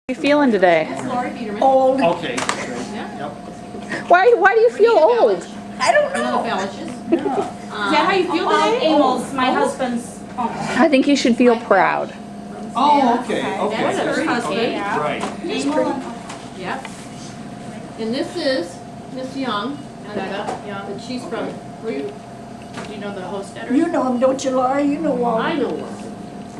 How are you feeling today? Old. Okay. Yep. Why do you feel old? I don't know. Is that how you feel today? Amy's, my husband's. I think you should feel proud. Oh, okay, okay. That's her husband. Okay, right. Yep. And this is Miss Young, and she's from, where you, do you know the Hosteders? You know him, don't you, Laura? You know I Walt. know one.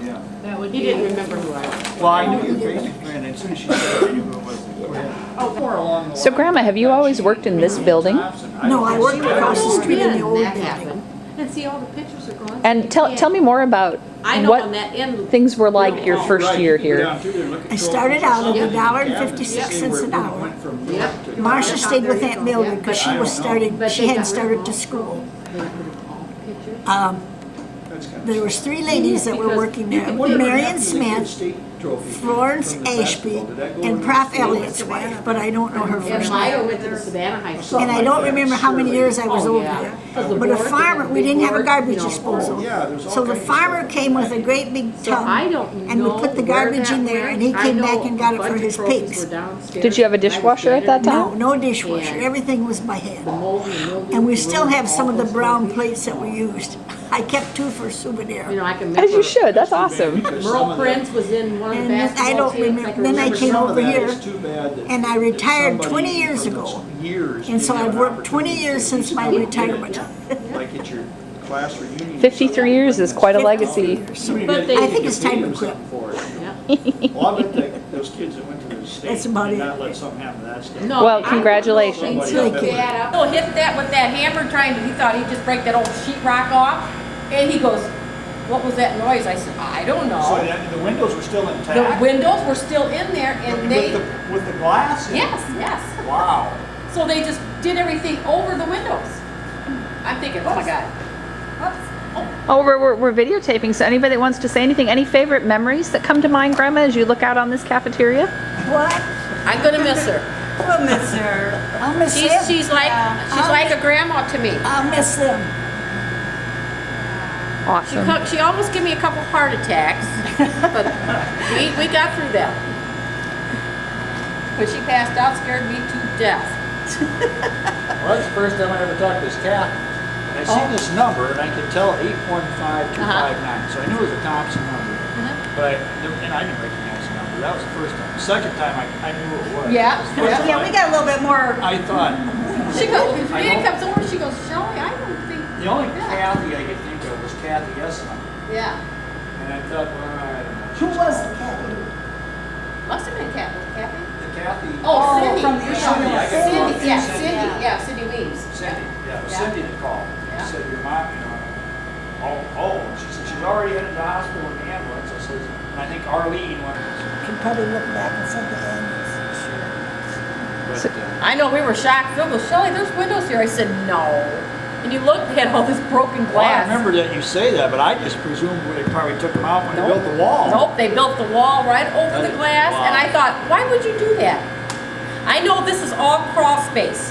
Yeah. That would. He didn't remember who I was. Well, I knew your face, and as soon as she said it, I knew who it was. Go ahead. More along the So, line. Grandma, have you always worked in this building? No, I worked across the street in the old That building. happened. And see, all the pictures are gone. And tell me more about I know on what that end. things were like your first year here. I started out at $1.56 an hour. Yep. Marcia stayed with Aunt Mildred because she was starting, she hadn't started to school. There was 3 ladies that were working there. Marion Smith, Florence Ashby, and Prof. Elliott's wife, but I don't know her And first name. Maya went to the Savannah High School. And I don't remember how many years I was over there. But a farmer, we didn't have a garbage disposal. So the farmer came with a great big tub, I don't and we know put the where garbage that in there, went. and he I came know back and got it a for bunch of his trophies pigs. were downstairs. Did you have a dishwasher at that No, time? no dishwasher, everything was by hand. And we still have some of the brown plates that we used. I kept 2 for souvenir. You know, I can remember. As you should. That's awesome. Merle Prince was in one of the And I basketball don't teams. remember, then I came over here, and I retired 20 years ago. And so I've worked 20 years since my retirement. Like at your class reunion. 53 years is quite a legacy. But they- I think it's time to quit. Well, I bet those kids that went to the state That's about did it. not let something happen to that state. No, Well, I- congratulations. Somebody Thank you. that He'll hit that with that hammer trying to, he thought he'd just break that old sheetrock off. And he goes, what was that noise? I said, I don't was- So know. the windows were still The intact? windows were still in there and they, With the glass? in it? yes. Wow. So they just did everything over the windows. I'm thinking, oh my God. Oh, we're videotaping, so anybody that wants to say anything, any favorite memories that come to mind, Grandma, as you look out on this cafeteria? What? I'm gonna miss her. We'll miss her. I'll miss him. She's like a grandma to me. I'll miss them. Awesome. She almost gave me a couple heart attacks, but we got through that. When she passed out, scared me to death. Well, that's the first time I ever talked to this cat. And I seen this number, and I could tell 815259. So I knew it was a Thomson number. But I didn't recognize the number. That was the first time. The second time, I knew who it was. Yeah. The first Yeah, we got a little bit more. I thought, She goes, Rita comes over, she goes, Shelley, I don't think. the only Kathy I could think of was Kathy Esselman. Yeah. And I thought, well, I don't know. Who was the cat? Must have been Kathy. The Kathy. Oh, Cindy. from the Cindy, I got Cindy, wrong. yeah, Cindy. Cindy, yeah, Cindy Weems. Cindy, yeah, it was Yeah. Cindy that called. Yeah. She said, your mom, she said, she's already headed to the hospital in the ambulance. I said, and I think Arlene went. Can probably look back and say the ambulance. But, I know, we were shocked. Phil goes, Shelley, there's windows here. I said, no. And you looked at all this broken well, I glass. remember that you say that, but I just presumed they probably took them out when they Nope. built the wall. Nope, they built the wall right over the glass, Wow. and I thought, why would you do that? I know this is all crawl space,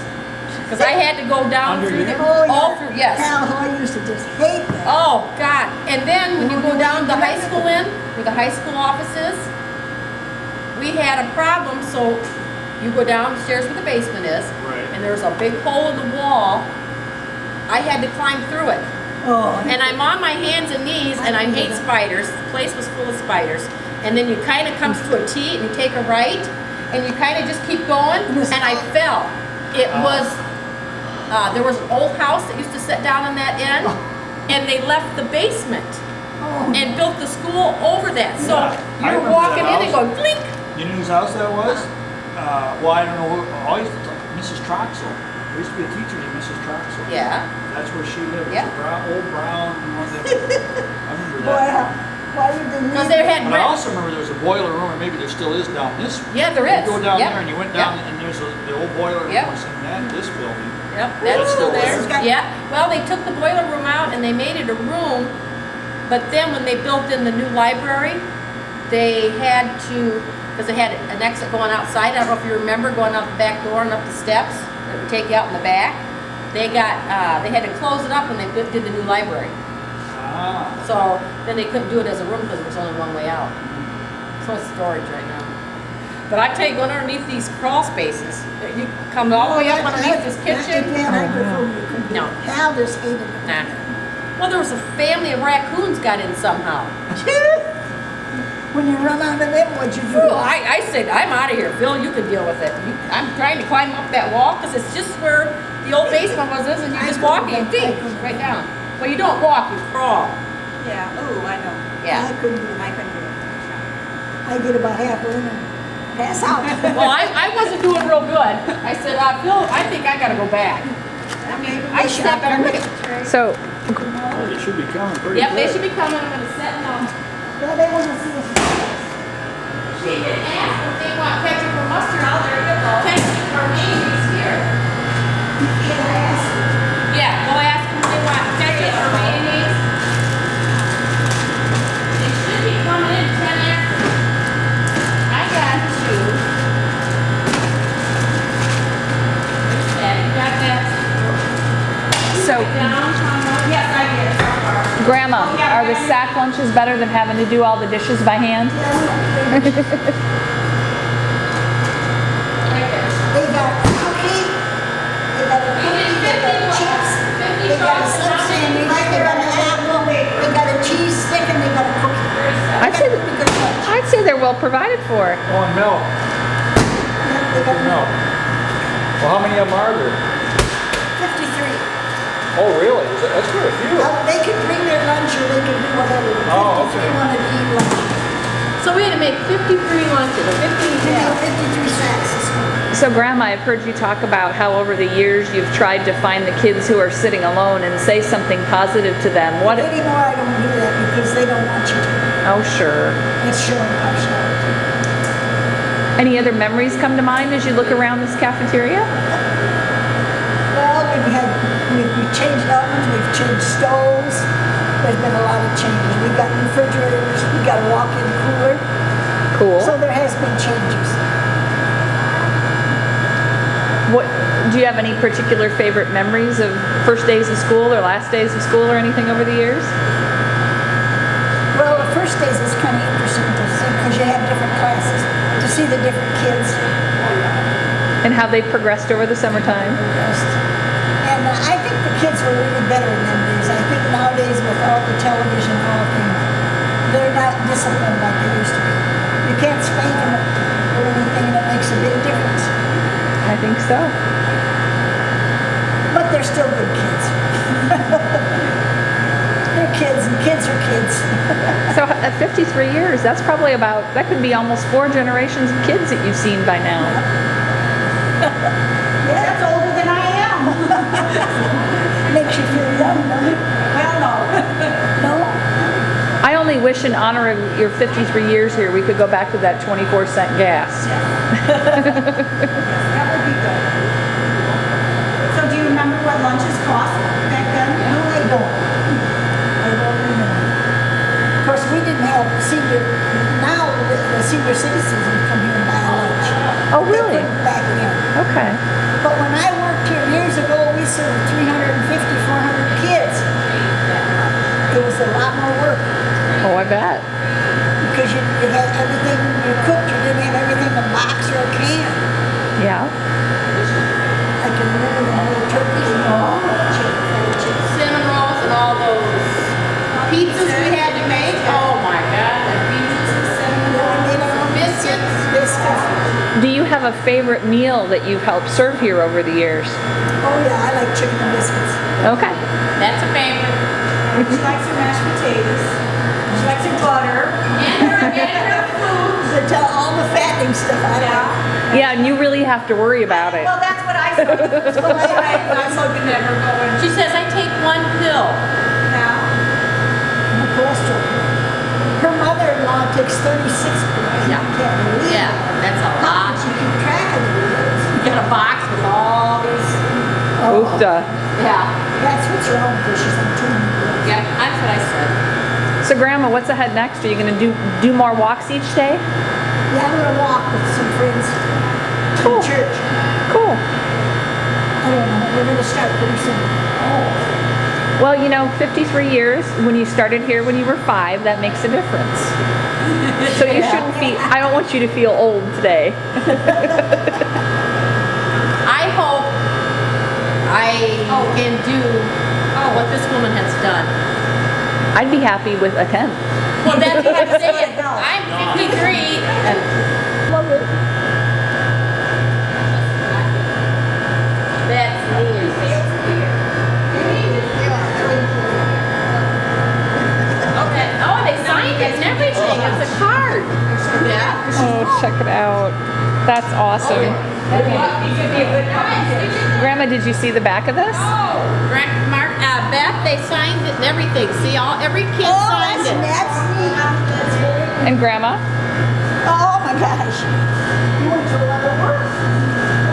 because I had to go down Under through here? the, Oh, all yeah. through, yes. Hal, I used to just hate that. Oh, God. And then when you go down the high school end, where the high school office is, we had a problem, so you go downstairs where the basement is, Right. and there's a big hole in the wall. I had to climb through it. Oh, And I'm on my hands and knees, and I hate spiders. The place was full of spiders. And then you kind of comes to a T, and you take a right, and you kind of just keep going, and I fell. It was, there was an old house that used to sit down on that end, and they left the basement and built the school over that. So Yeah, I you're remember walking that in and house. going, blink. You know whose house that was? Well, I don't know. I used to talk, Mrs. Troxel. There used to be a teacher named Mrs. Troxel. Yeah. That's where she lived. Yeah. It was a old brown one that, I remember boy, that. why you didn't Because leave? they had But I brick. also remember there was a boiler room, or maybe there still is down this. Yeah, there is. You go down Yep. there and you went Yep. down, and there's the old boiler room Yep. was in this building. Yep, that's still there. there. Yeah, well, they took the boiler room out and they made it a room, but then when they built in the new library, they had to, because they had an exit going outside, I don't know if you remember, going out the back door and up the steps, that would take you out in the back. They had to close it up when they did the new library. Ah. So then they couldn't do it as a room because there was only one way out. So it's storage right now. But I tell you, going underneath these crawl spaces, you come all the way up underneath this kitchen. I prefer you couldn't do No. it. Hal just hated it. Nah. Well, there was a family of raccoons got in somehow. When you run onto them, what'd you do? Ooh, I said, I'm out of here. Phil, you can deal with it. I'm trying to climb up that wall because it's just where the old basement was, and you just walk and ding, right down. Well, you don't walk, you crawl. Yeah, ooh, I know. Yeah. I couldn't do it. I couldn't do it. I get about halfway in and pass out. Well, I wasn't doing real good. I said, Phil, I think I gotta go back. I stepped on it. So, Well, they should be coming pretty Yep, good. they should be coming. I'm gonna set them up. Well, they want to see us. She didn't ask if they want ketchup or mustard. Oh, there you go. Ketchup or mayonnaise here. Yeah, go ask them if they want ketchup or mayonnaise. They should be coming in 10 after. I got two. Where's that? You got that? so Down, yes, I did. So far. Grandma, are the sack lunches better than having to do all the dishes by hand? Right there. They got a cookie, they got a cookie, they got chips, they got a sub sandwich, they got an apple, they got a cheese stick, and they got a cookie. I'd say they're well provided for. Oh, and milk. They got Milk. Well, how many of them are there? 53. Oh, really? That's quite a few. They can bring their lunch or they can do whatever. Oh, 53 okay. wanted to eat lunch. So we had to make 53 lunches, 50, They yeah. made 53 sacks this morning. So Grandma, I've heard you talk about how over the years you've tried to find the kids who are sitting alone and say something positive to them. What? Anymore, I don't do that because they don't want you to. Oh, sure. It's showing partiality. Any other memories come to mind as you look around this cafeteria? Well, we've changed ovens, we've changed stoves. There's been a lot of changes. We've got refrigerators, we got a walk-in cooler. Cool. So there has been changes. What, do you have any particular favorite memories of first days of school or last days of school or anything over the years? Well, the first days is kind of interesting to see because you have different classes, to see the different kids. And how they progressed over the summertime? And I think the kids were really better in them days. I think nowadays with all the television and all things, they're not disciplined like they used to be. You can't spank them or anything, and it makes a big difference. I think so. But they're still good kids. They're kids, and kids are kids. So at 53 years, that's probably about, that could be almost 4 generations of kids that you've seen by now. That's older than I am. Makes you feel young, doesn't it? Well, no. No? I only wish in honor of your 53 years here, we could go back to that 24-cent gas. That would be good. So do you remember what lunches cost back then? No, I don't. I don't remember. Of course, we didn't have senior, now the senior citizens would come here and buy lunch. Oh, But they really? couldn't back then. Okay. But when I worked here years ago, we served 350, 400 kids. It was a lot more work Oh, I bet. because you had everything you cooked. You didn't have everything in a box or a can. Yeah. I can remember the little turkeys and all Cinnamon rolls and all those pizzas we had to make. Oh my God, the pizzas and cinnamon rolls, biscuits. biscuits. Do you have a favorite meal that you've helped serve here over the years? Oh yeah, I like chicken and biscuits. Okay. That's a favorite. She likes her mashed potatoes. She likes her butter. And her food. All the fattening stuff I like. Yeah, and you really have to worry about it. Well, that's what I said. That's what I'm hoping never going. She says, I take one pill. Now, And the cholesterol. Her mother-in-law takes 36 pills. Yeah. I can't believe Yeah, it. that's a How lot. did she keep track of the pills? You got a box with all these. Oofda. Yeah. That's what's wrong with her. She's on too many pills. Yeah, that's what I said. So Grandma, what's ahead next? Are you going to do more walks each day? Yeah, I'm gonna walk with some friends Cool. to church. Cool. I don't know. We're gonna start pretty soon. Well, you know, 53 years, when you started here when you were 5, that makes a difference. So you shouldn't feel, I don't want you to feel old today. I hope I can do what this woman has done. I'd be happy with a 10. Well, that's what I'm saying. I'm 53 and Love it. that's me. Okay. Oh, they signed it and everything. It's a card. Yeah. Oh, check it out. That's awesome. Grandma, did you see the back of this? Beth, they signed it and everything. See, every kid Oh, signed it. that's neat. That's very neat. And Grandma? Oh my gosh. You went to a lot of work.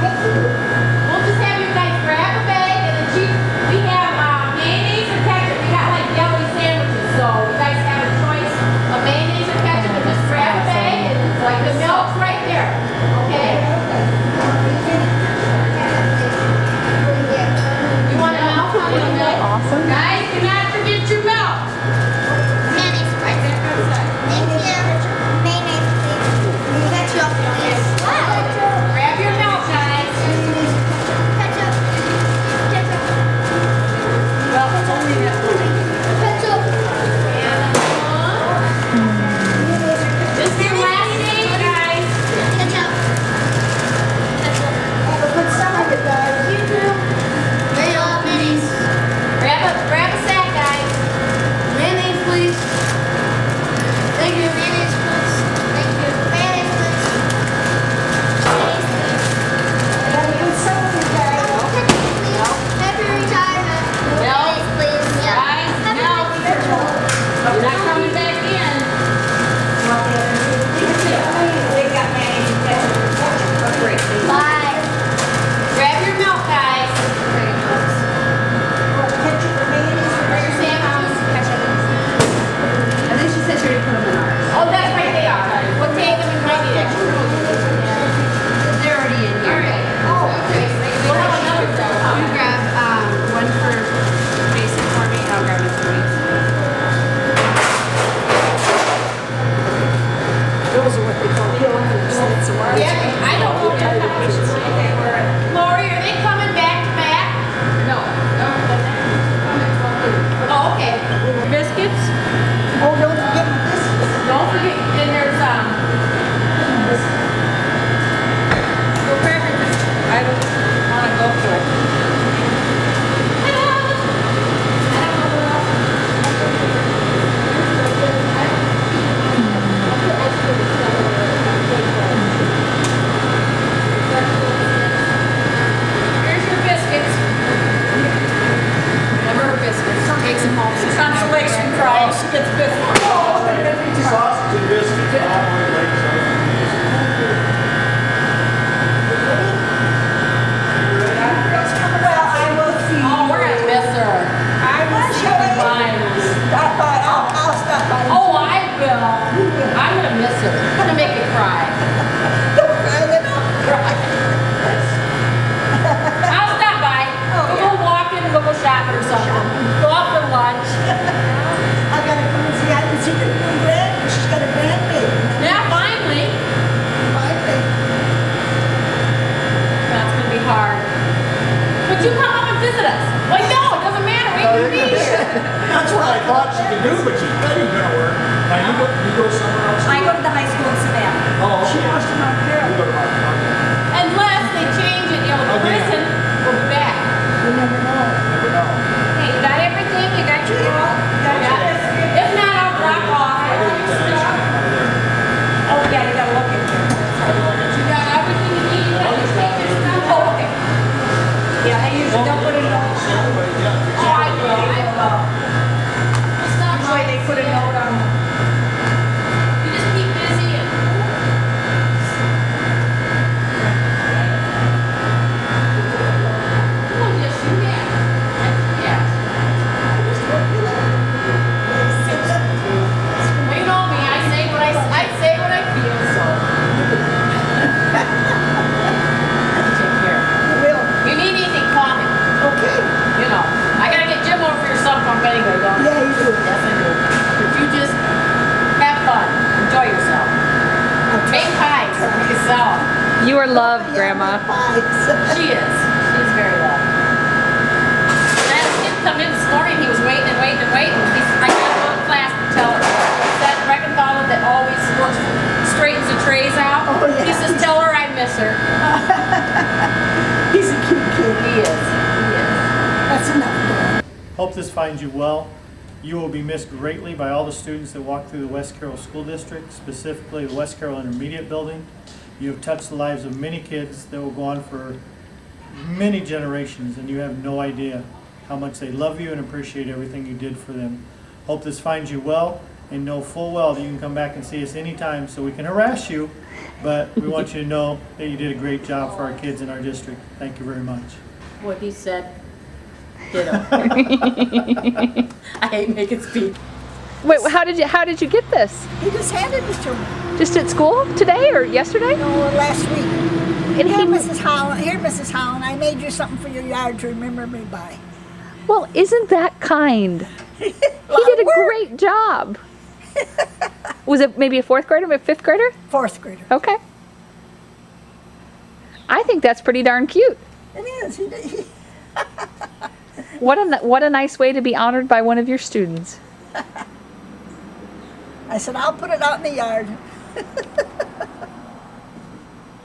Thank you. We'll just have you guys grab a bag and then we have mayonnaise or ketchup. We got like deli sandwiches, so you guys have a choice of mayonnaise or ketchup and just grab a bag and like the milk's right there. Okay? You want a milk? Awesome. Guys, do not forget your milk. Mayonnaise, right? Thank you. Mayonnaise, please. Ketchup. No, You are loved, Grandma. she is. She's very loved. When I had a kid come in this morning, he was waiting and waiting and waiting. I got to go to class to tell her. That Reckenthaler that always works, straightens the trays out. Oh, yeah. He says, tell her I miss her. He's a cute kid. He is. He is. That's enough. Hope this finds you well. You will be missed greatly by all the students that walk through the West Carroll School District, specifically the West Carroll Intermediate Building. You have touched the lives of many kids that will go on for many generations, and you have no idea how much they love you and appreciate everything you did for them. Hope this finds you well, and know full well that you can come back and see us anytime so we can harass you, but we want you to know that you did a great job for our kids in our district. Thank you very much. What he said, ditto. I hate making speech. Wait, how did you get this? He just handed it to me. Just at school today or yesterday? No, last week. And Here, he, Mrs. Holland, I made you something for your yard to remember me by. well, isn't that kind? He did a great job. Was it maybe a fourth grader, a fifth grader? Fourth grader. Okay. I think that's pretty darn cute. It is. What a nice way to be honored by one of your students. I said, I'll put it out in the yard.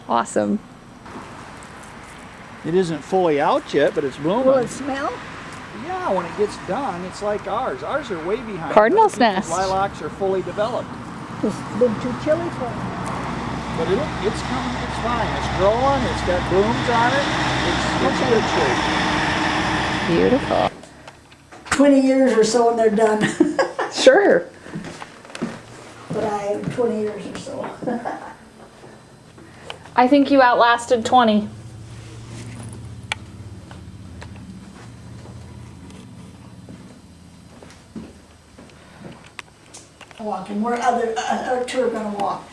Awesome. It isn't fully out yet, but it's blooming. Will it smell? Yeah, when it gets done, it's like ours. Ours are way behind. Cardinal's Other people's nest. Lilacs are fully developed. It's been too chilly for me. But it's coming, it's fine. It's growing, it's got blooms on it. It's good shape. Beautiful. 20 years or so and they're done. Sure. But I have 20 years or so. I think you outlasted 20. Walking. Where other two are gonna walk.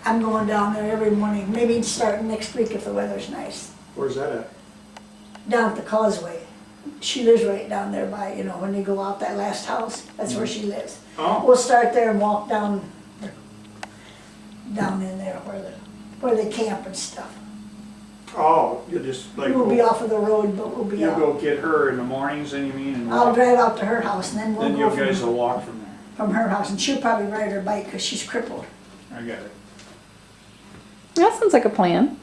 I'm going down there every morning, maybe starting next week if the weather's nice. Where's that at? Down at the causeway. She lives right down there by, when you go out that last house, that's where she lives. Oh. We'll start there and walk down in there where they camp and stuff. Oh, you just like We'll be off of the road, but we'll be you out. go get her in the mornings, then you mean, and I'll walk. drive out to her house and then we'll Then go you guys will from, walk from there. from her house, and she'll probably ride her bike because she's crippled. I got it. That sounds like a plan.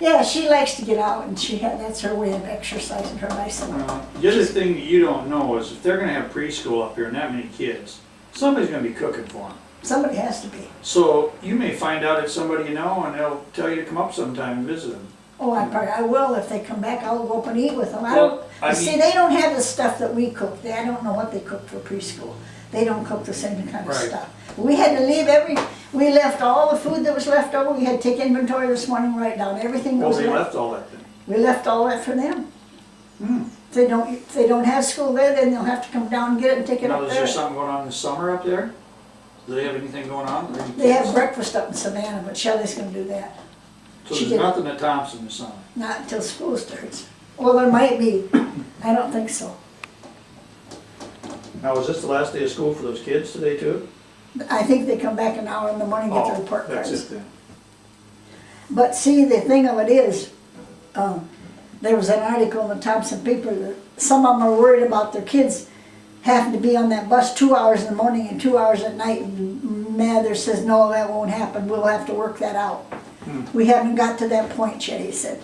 Yeah, she likes to get out, and that's her way of exercising her license. The other thing that you don't know is if they're gonna have preschool up here and that many kids, somebody's gonna be cooking for them. Somebody has to be. So you may find out it's somebody you know and they'll tell you to come up sometime and visit them. Oh, I will if they come back. I'll go up and eat with them. Well, I See, mean- they don't have the stuff that we cook. I don't know what they cook for preschool. They don't cook the same kind of Right. stuff. We had to leave we left all the food that was left over. We had to take inventory this morning, write down everything that Well, was they left. left all that then. We left all that for them. If they don't have school there, then they'll have to come down and get it and take it Now, up is there. there something going on this summer up there? Do they have anything going on? Or any They have kids? breakfast up in Savannah, but Shelley's gonna do that. So she there's did. nothing at Thomson this summer? Not until school starts. Well, there might be. I don't think so. Now, was this the last day of school for those kids today too? I think they come back an hour in the morning, get their report That's cards. it then. But see, the thing of it is, there was an article in the Thomson paper that some of them are worried about their kids having to be on that bus 2 hours in the morning and 2 hours at night. And Mather says, no, that won't happen. We'll have to work that out. We haven't got to that point yet, he said.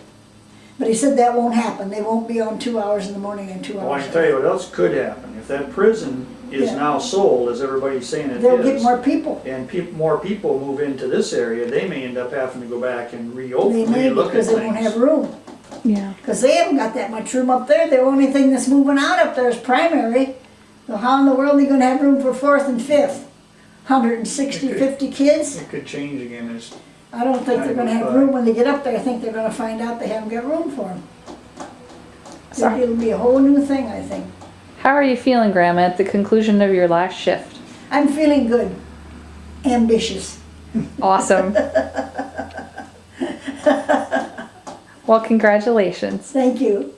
But he said that won't happen. They won't be on 2 hours in the morning and 2 Well, I hours can at tell night. you what else could happen. If that prison is Yeah. now sold, as everybody's saying it They'll get is, more people. and more people move into this area, they may end up having to go back and They reopen, may relook at because they won't have things. room. Yeah. Because they haven't got that much room up there. The only thing that's moving out up there is primary. So how in the world are they gonna have room for fourth and fifth? 160, 50 kids? It could change again as, I don't think they're gonna have 95. room when they get up there. I think they're gonna find out they haven't got room for them. Sorry. It'll be a whole new thing, I think. How are you feeling, Grandma, at the conclusion of your last shift? I'm feeling good. Ambitious. Awesome. Well, congratulations. Thank you.